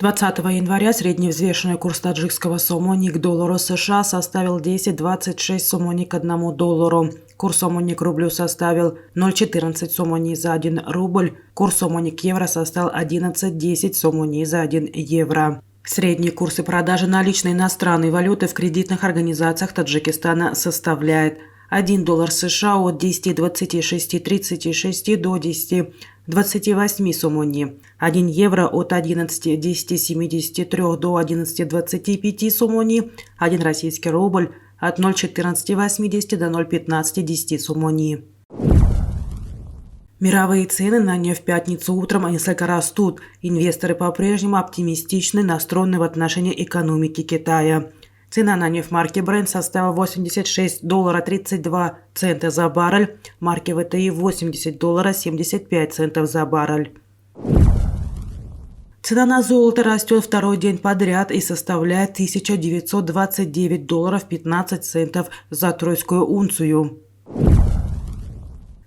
20 января средний взвешенный курс таджикского сомони к доллару США составил 10,26 сомони к $1. Курс сомони к рублю составил 0,14 сомони за 1 рубль. Курс сомони к евро составил 11,10 сомони за 1 евро. Средние курсы продажи наличной иностранной валюты в кредитных организациях Таджикистана составляет 1 доллар США от 10,2636 до 10,28 сомони, 1 евро от 11,1073 до 11,25 сомони, 1 российский рубль от 0,1480 до 0,1510 сомони. Мировые цены на нефть в пятницу утром несколько растут. Инвесторы по-прежнему оптимистичны, настроены в отношении экономики Китая. Цена на нефть марки Brent составила $86.32 за баррель, марки ВТИ $80.75 за баррель. Цена на золото растет второй день подряд и составляет $1929.15 за тройскую унцию.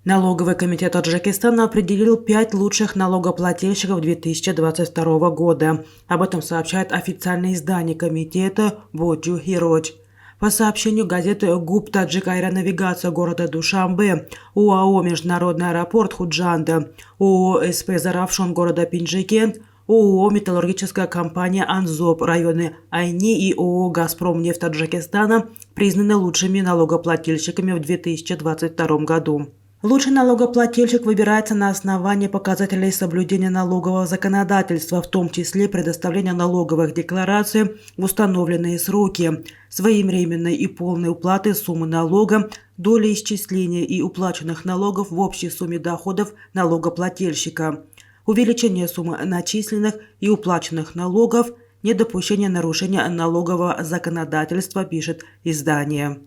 Налоговый комитет Таджикистана определил 5 лучших налогоплательщиков 2022 года. Об этом сообщает официальное издание комитета «Боджу Хироч». По сообщению газеты ГУП «Таджик Аэронавигация» города Душанбе, ОАО «Международный аэропорт Худжанда», ООО «СП Заравшон» города Пинджикент, ООО «Металлургическая компания Анзоп» районы Айни и ООО «Газпромнефть Таджикистана» признаны лучшими налогоплательщиками в 2022 году. Лучший налогоплательщик выбирается на основании показателей соблюдения налогового законодательства, в том числе предоставления налоговых деклараций в установленные сроки, своевременной и полной уплаты суммы налога, доли исчисления и уплаченных налогов в общей сумме доходов налогоплательщика, увеличение суммы начисленных и уплаченных налогов, недопущение нарушения налогового законодательства, пишет издание.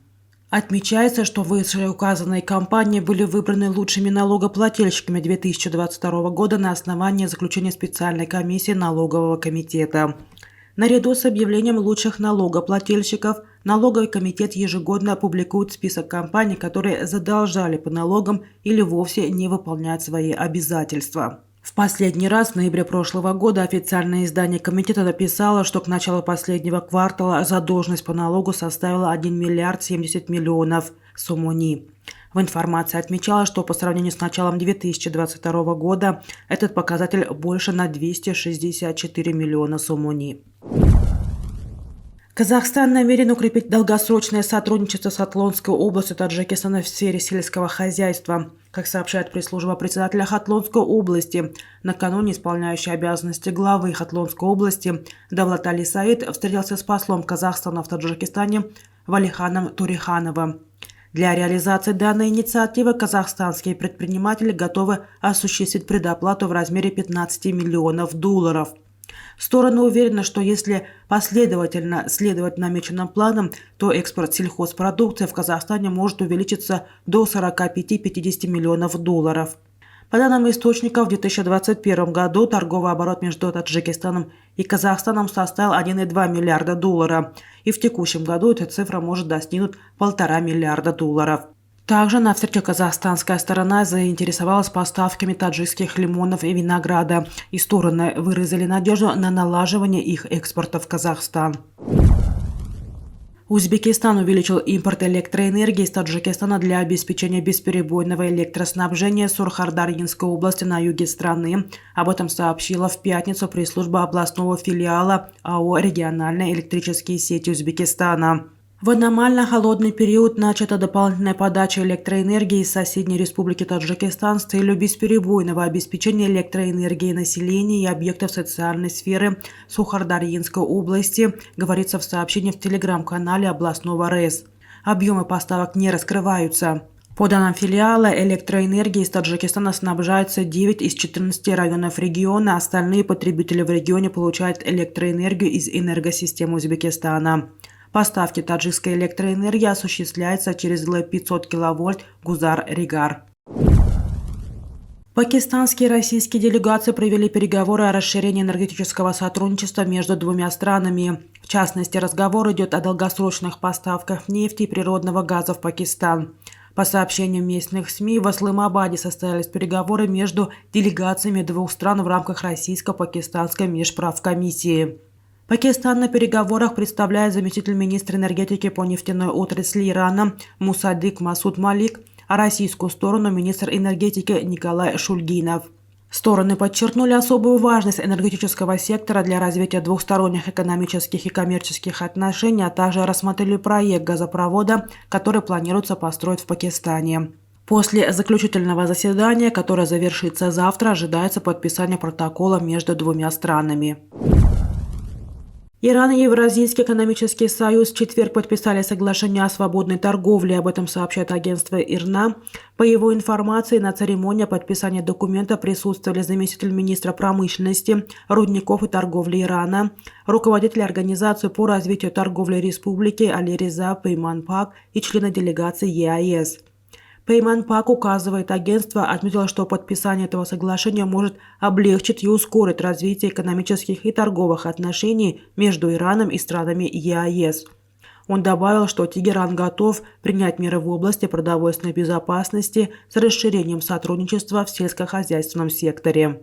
Отмечается, что вышеуказанные компании были выбраны лучшими налогоплательщиками 2022 года на основании заключения специальной комиссии налогового комитета. Наряду с объявлением лучших налогоплательщиков, налоговый комитет ежегодно публикует список компаний, которые задолжали по налогам или вовсе не выполняют свои обязательства. В последний раз в ноябре прошлого года официальное издание комитета написало, что к началу последнего квартала задолженность по налогу составила 1 миллиард 70 миллионов сомони. В информации отмечалось, что по сравнению с началом 2022 года этот показатель больше на 264 миллиона сомони. Казахстан намерен укрепить долгосрочное сотрудничество с Хатлонской областью Таджикистана в сфере сельского хозяйства. Как сообщает пресс-служба председателя Хатлонской области, накануне исполняющий обязанности главы Хатлонской области Давлат Али Саид встретился с послом Казахстана в Таджикистане Валиханом Турихановым. Для реализации данной инициативы казахстанские предприниматели готовы осуществить предоплату в размере $15 миллионов. Стороны уверены, что если последовательно следовать намеченным планам, то экспорт сельхозпродукции в Казахстане может увеличиться до $45–50 миллионов. По данным источников, в 2021 году торговый оборот между Таджикистаном и Казахстаном составил $1,2 миллиарда, и в текущем году эта цифра может достигнуть $1,5 миллиарда. Также на встрече казахстанская сторона заинтересовалась поставками таджикских лимонов и винограда, и стороны выразили надежду на налаживание их экспорта в Казахстан. Узбекистан увеличил импорт электроэнергии из Таджикистана для обеспечения бесперебойного электроснабжения Сурхардарьинской области на юге страны. Об этом сообщила в пятницу пресс-служба областного филиала АО «Региональные электрические сети Узбекистана». В аномально холодный период начата дополнительная подача электроэнергии из соседней республики Таджикистан с целью бесперебойного обеспечения электроэнергией населения и объектов социальной сферы Сурхардарьинской области, говорится в сообщении в телеграм-канале областного РЭС. Объемы поставок не раскрываются. По данным филиала, электроэнергией из Таджикистана снабжаются 9 из 14 районов региона, остальные потребители в регионе получают электроэнергию из энергосистемы Узбекистана. Поставки таджикской электроэнергии осуществляются через ЛЭП 500 кВт Гузар-Ригар. Пакистанские и российские делегации провели переговоры о расширении энергетического сотрудничества между двумя странами. В частности, разговор идет о долгосрочных поставках нефти и природного газа в Пакистан. По сообщениям местных СМИ, в Исламабаде состоялись переговоры между делегациями двух стран в рамках российско-пакистанской межправкомиссии. Пакистан на переговорах представляет заместитель министра энергетики по нефтяной отрасли Ирана Мусаддик Масуд Малик, а российскую сторону – министр энергетики Николай Шульгинов. Стороны подчеркнули особую важность энергетического сектора для развития двухсторонних экономических и коммерческих отношений, а также рассмотрели проект газопровода, который планируется построить в Пакистане. После заключительного заседания, которое завершится завтра, ожидается подписание протокола между двумя странами. Иран и Евразийский экономический союз в четверг подписали соглашение о свободной торговле. Об этом сообщает агентство ИРНА. По его информации, на церемонии подписания документа присутствовали заместитель министра промышленности, рудников и торговли Ирана, руководитель организации по развитию торговли республики Алиреза Пейманпак и члены делегации ЕАЭС. Пейманпак, указывает агентство, отметил, что подписание этого соглашения может облегчить и ускорить развитие экономических и торговых отношений между Ираном и странами ЕАЭС. Он добавил, что Тегеран готов принять меры в области продовольственной безопасности с расширением сотрудничества в сельскохозяйственном секторе.